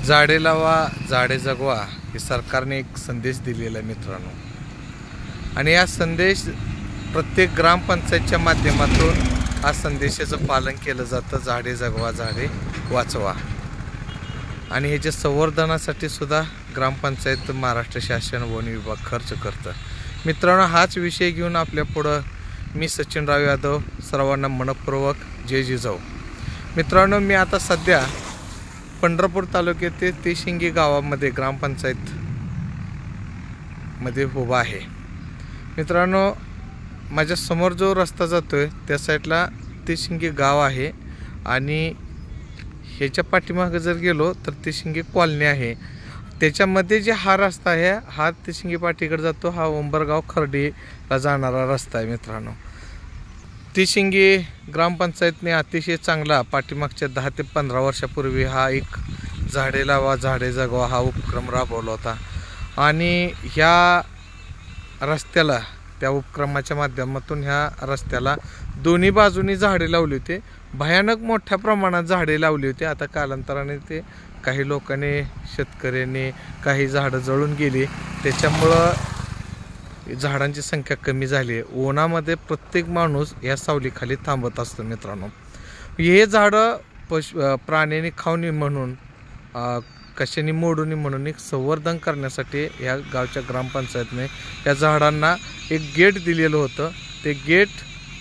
झाडे लावा झाडे जगवा हे सरकारने एक संदेश दिलेला आहे मित्रांनो, आणि या संदेश प्रत्येक ग्रामपंचायतच्या माध्यमातून हा संदेशाचं पालन केलं जातं. झाडे जगवा झाडे वाचवा, आणि ह्याच्या संवर्धनासाठी सुद्धा ग्रामपंचायत महाराष्ट्र शासन वन विभाग खर्च करतं. मित्रांनो, हाच विषय घेऊन आपल्या पुढं मी सचिनराव यादव सर्वांना मनपूर्वक जय जिजाऊ. मित्रांनो, मी आता सध्या पंढरपूर तालुक्यातील तिशिंगी गावामध्ये ग्रामपंचायत मध्ये उभा आहे. मित्रांनो, माझ्या समोर जो रस्ता जातोय त्या साईडला तिशिंगी गाव आहे, आणि ह्याच्या पाठीमागे जर गेलो तर तिशिंगी कॉलनी आहे. त्याच्यामध्ये जे हा रस्ता आहे हा तिशिंगी पाठीकडे जातो, हा उंबरगाव खर्डीला जाणारा रस्ता आहे. मित्रांनो, तिशिंगी ग्रामपंचायतने अतिशय चांगला पाठीमागच्या 10 ते 15 वर्षापूर्वी हा एक झाडे लावा झाडे जगवा हा उपक्रम राबवला होता, आणि ह्या रस्त्याला त्या उपक्रमाच्या माध्यमातून ह्या रस्त्याला दोन्ही बाजूनी झाडे लावली होती. भयानक मोठ्या प्रमाणात झाडे लावली होती. आता कालांतराने ते काही लोकांनी शेतकऱ्यांनी काही झाडं जळून गेली, त्याच्यामुळं झाडांची संख्या कमी झाली आहे. उन्हामध्ये प्रत्येक माणूस या सावलीखाली थांबत असतो. मित्रांनो, हे झाडं प्राण्यांनी खाऊ नये म्हणून कशाने मोडू नये म्हणून एक संवर्धन करण्यासाठी या गावच्या ग्रामपंचायतने या झाडांना एक गेट दिलेलं होतं. ते गेट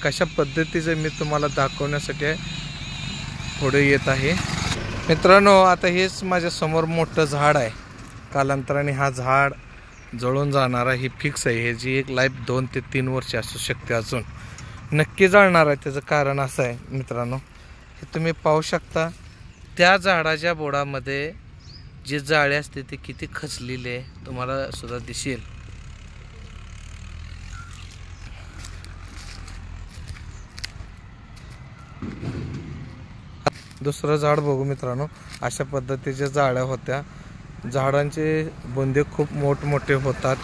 कशा पद्धतीचं मी तुम्हाला दाखवण्यासाठी पुढे येत आहे. मित्रांनो, आता हेच माझ्या समोर मोठं झाड आहे. कालांतराने हा झाड जळून जाणार आहे, ही फिक्स आहे. ह्याची एक लाईफ 2 ते 3 वर्ष असू शकते, अजून नक्की जळणार आहे. त्याचं कारण असं आहे मित्रांनो, हे तुम्ही पाहू शकता त्या झाडाच्या बोडामध्ये जे जाळे असते ते किती खचलेले तुम्हाला सुद्धा दिसेल. दुसरं झाड बघू मित्रांनो, अशा पद्धतीच्या जाळ्या होत्या. झाडांचे बुंदे खूप मोठमोठे होतात,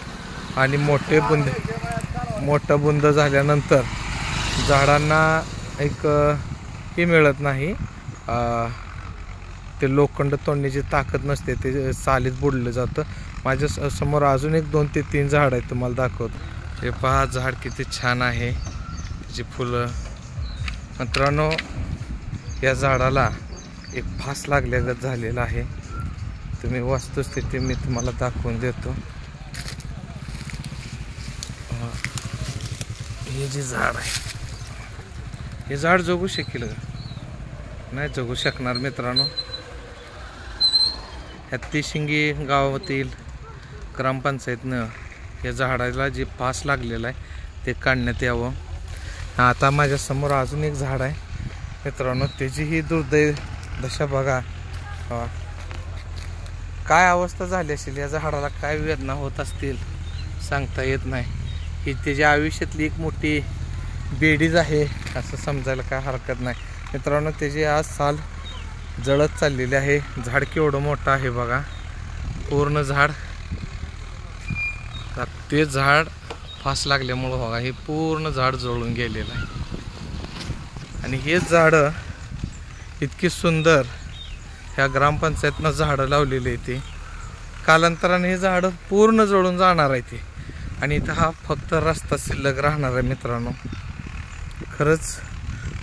आणि मोठं बुंद झाल्यानंतर झाडांना एक हे मिळत नाही, ते लोखंड तोडण्याची ताकद नसते, ते सालीत बुडलं जातं. माझ्या समोर अजून एक 2 ते 3 झाड आहेत, तुम्हाला दाखवतो. हे पहा झाड किती छान आहे, त्याची फुलं. मित्रांनो, या झाडाला एक फास लागल्यागत झालेला आहे. तुम्ही वस्तुस्थिती मी तुम्हाला दाखवून देतो. हे जे झाड आहे हे झाड जगू शकेल का? नाही जगू शकणार. मित्रांनो, ह्या तिशिंगी गावातील ग्रामपंचायतनं या झाडाला जे फास लागलेला आहे ते काढण्यात यावं. आता माझ्यासमोर अजून एक झाड आहे मित्रांनो, त्याचीही दुर्दैव दशा बघा. काय अवस्था झाली असेल, या झाडाला काय वेदना होत असतील सांगता येत नाही. ही त्याच्या आयुष्यातली एक मोठी बेडीज आहे असं समजायला काय हरकत नाही. मित्रांनो, त्याची आज साल जळत चाललेली आहे. झाड केवढं मोठं आहे बघा, पूर्ण झाड. ते झाड फास लागल्यामुळं बघा हे पूर्ण झाड जळून गेलेलं आहे. आणि हे झाडं इतकी सुंदर ह्या ग्रामपंचायतनं झाडं लावलेली आहे, ते कालांतराने हे झाडं पूर्ण जळून जाणार आहे ते, आणि इथं हा फक्त रस्ता शिल्लक राहणार आहे. मित्रांनो, खरंच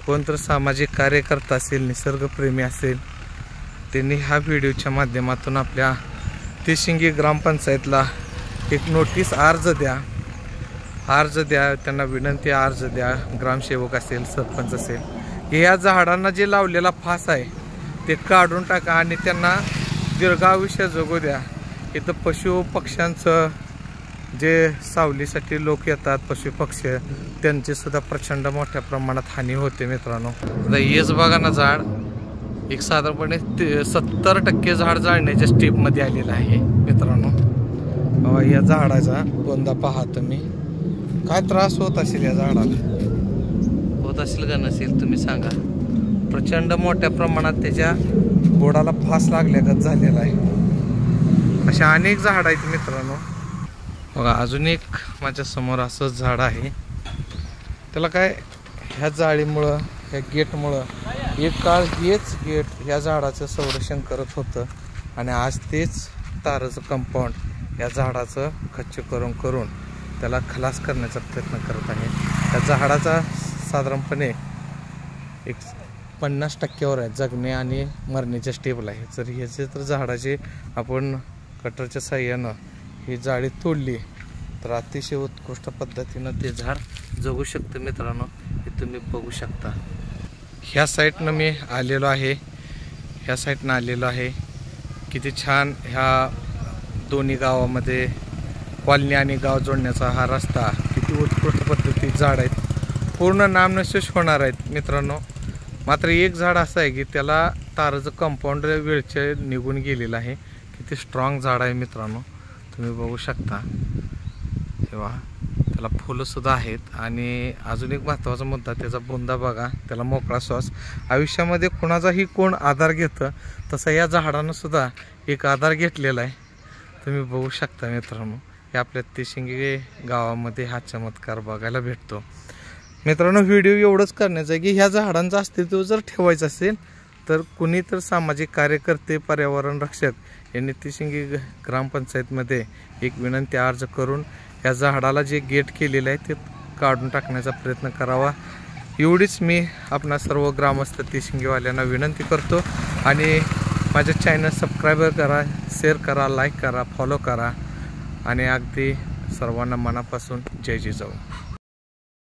कोणतर सामाजिक कार्यकर्ता असेल, निसर्गप्रेमी असेल, त्यांनी ह्या व्हिडिओच्या माध्यमातून आपल्या तिशिंगी ग्रामपंचायतला एक नोटीस अर्ज द्या, त्यांना विनंती अर्ज द्या. ग्रामसेवक असेल, सरपंच असेल, हे या झाडांना जे लावलेला फास आहे ते काढून टाका, आणि त्यांना दीर्घायुष्य जगू द्या. इथं पशु पक्ष्यांचं जे सावलीसाठी लोक येतात, पशु पक्षी, त्यांची सुद्धा प्रचंड मोठ्या प्रमाणात हानी होते. मित्रांनो, आता हेच बघा ना, झाड एक साधारणपणे 70% झाड जाळण्याच्या स्टेपमध्ये आलेलं आहे. मित्रांनो, या झाडाचा बोंदा पहा तुम्ही. काय त्रास होत असेल या झाडाला, होत असेल का नसेल तुम्ही सांगा. प्रचंड मोठ्या प्रमाणात त्याच्या बोडाला फास लागल्यागत झालेला आहे. अशा अनेक झाड आहेत मित्रांनो. बघा, अजून एक माझ्या समोर असं झाड आहे. त्याला काय, ह्या जाळीमुळं, ह्या गेटमुळं एक काळ हेच गेट ह्या झाडाचं संरक्षण करत होतं, आणि आज तेच ताराचं कंपाऊंड या झाडाचं खच्चीकरण करून त्याला खलास करण्याचा प्रयत्न करत आहे. त्या झाडाचा साधारणपणे 50%वर आहे, जगणे आणि मरण्याच्या स्टेबल आहे. जर ह्याचे तर झाडाचे आपण कटरच्या साह्यानं ही जाळी तोडली तर अतिशय उत्कृष्ट पद्धतीनं ते झाड जगू शकतं. मित्रांनो, हे तुम्ही बघू शकता. ह्या साईडनं मी आलेलो आहे, ह्या साईडनं आलेलो आहे. किती छान ह्या दोन्ही गावामध्ये कॉलनी आणि गाव जोडण्याचा हा रस्ता, किती उत्कृष्ट पद्धतीत झाड आहेत, पूर्ण नामशेष होणार आहेत. मित्रांनो, मात्र एक झाड असं आहे की त्याला ताराचं कंपाऊंड वेळचे निघून गेलेलं आहे. किती स्ट्रॉंग झाड आहे मित्रांनो, तुम्ही बघू शकता. तेव्हा त्याला फुलंसुद्धा आहेत. आणि अजून एक महत्त्वाचा मुद्दा, त्याचा बुंदा बघा, त्याला मोकळा श्वास. आयुष्यामध्ये कोणाचाही कोण आधार घेतं तसं या झाडानं सुद्धा एक आधार घेतलेला आहे. तुम्ही बघू शकता मित्रांनो, हे आपल्या तिशिंगे गावामध्ये हा चमत्कार बघायला भेटतो. मित्रांनो, व्हिडिओ एवढंच करण्याचं आहे की ह्या झाडांचं अस्तित्व जर ठेवायचं असेल तर कुणी तर सामाजिक कार्यकर्ते, पर्यावरण रक्षक यांनी तिशिंगे ग्रामपंचायतमध्ये एक विनंती अर्ज करून या झाडाला जे गेट केलेलं आहे ते काढून टाकण्याचा प्रयत्न करावा, एवढीच मी आपणा सर्व ग्रामस्थ तिशिंगेवाल्यांना विनंती करतो. आणि माझ्या चॅनल सबस्क्राईब करा, शेअर करा, लाईक करा, फॉलो करा. आणि अगदी सर्वांना मनापासून जय जिजाऊ.